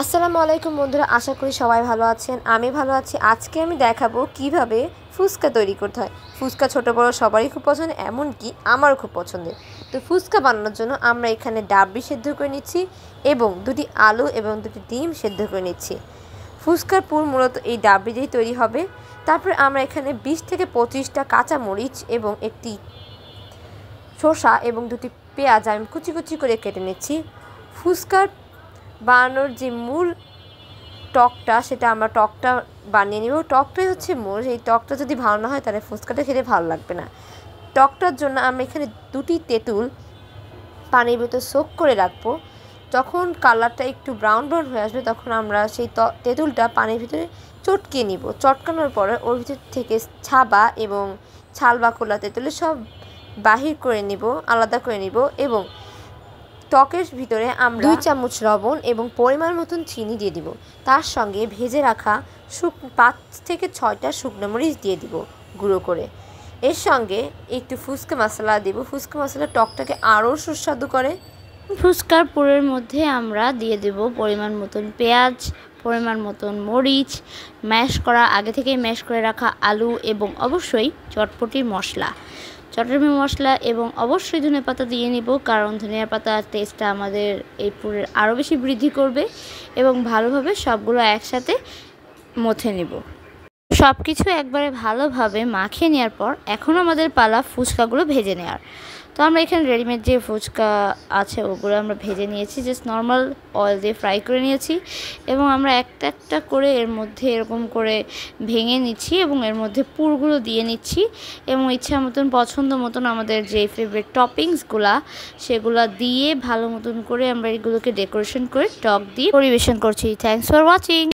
আসসালামু আলাইকুম বন্ধুরা, আশা করি সবাই ভালো আছেন। আমি ভালো আছি। আজকে আমি দেখাবো কিভাবে ফুচকা তৈরি করতে হয়। ফুচকা ছোট বড় সবারই খুব পছন্দ, এমনকি আমারও খুব পছন্দের। তো ফুচকা বানানোর জন্য আমরা এখানে ডাবলি সেদ্ধ করে নিচ্ছি এবং দুটি আলু এবং দুটি ডিম সেদ্ধ করে নিচ্ছি। ফুচকার পুর মূলত এই ডাবলি দিয়েই তৈরি হবে। তারপরে আমরা এখানে 20 থেকে 25টা কাঁচা মরিচ এবং একটি শসা এবং দুটি পেঁয়াজ আমি কুচি কুচি করে কেটে নিচ্ছি। ফুচকার বানানোর যে মূল টকটা, সেটা আমরা টকটা বানিয়ে নেব। টকটাই হচ্ছে মূল। এই টকটা যদি ভালো না হয় তাহলে ফুচকাটা খেতে ভালো লাগবে না। টকটার জন্য আমরা এখানে দুটি তেঁতুল পানির ভিতর সোক করে রাখবো। যখন কালারটা একটু ব্রাউন ব্রাউন হয়ে আসবে তখন আমরা সেই তেঁতুলটা পানির ভিতরে চটকিয়ে নিব। চটকানোর পরে ওর ভিতর থেকে ছাবা এবং ছাল বাকলা তেঁতুলের সব বাহির করে নিব, আলাদা করে নিব এবং টকের ভিতরে আমরা 2 চামচ লবণ এবং পরিমাণ মতন চিনি দিয়ে দিব। তার সঙ্গে ভেজে রাখা 5 থেকে 6টা শুকনো মরিচ দিয়ে দিব গুঁড়ো করে। এর সঙ্গে একটু ফুচকা মশলা দেব। ফুচকা মশলা টকটাকে আরও সুস্বাদু করে। ফুচকার পুরের মধ্যে আমরা দিয়ে দেব পরিমাণ মতন পেঁয়াজ, পরিমাণ মতন মরিচ, আগে থেকেই ম্যাশ করে রাখা আলু এবং অবশ্যই চটপটি মশলা এবং অবশ্যই ধনেপাতা দিয়ে নিব, কারণ ধনিয়া পাতার টেস্টটা আমাদের এই পুরের আরও বেশি বৃদ্ধি করবে। এবং ভালোভাবে সবগুলো একসাথে মথে নেব। সব কিছু একবারে ভালোভাবে মাখিয়ে নেওয়ার পর এখন আমাদের পালা ফুচকাগুলো ভেজে নেওয়ার। তো আমরা এখানে রেডিমেড যে ফুচকা আছে ওগুলো আমরা ভেজে নিয়েছি, জাস্ট নর্মাল অয়েল দিয়ে ফ্রাই করে নিয়েছি এবং আমরা একটা একটা করে এর মধ্যে এরকম করে ভেঙে নিচ্ছি এবং এর মধ্যে পুরগুলো দিয়ে নিচ্ছি এবং ইচ্ছা মতন পছন্দ মতন আমাদের যে ফেভারিট টপিংসগুলা সেগুলো দিয়ে ভালো মতন করে আমরা এগুলোকে ডেকোরেশন করে টক দিয়ে পরিবেশন করছি। Thanks for watching.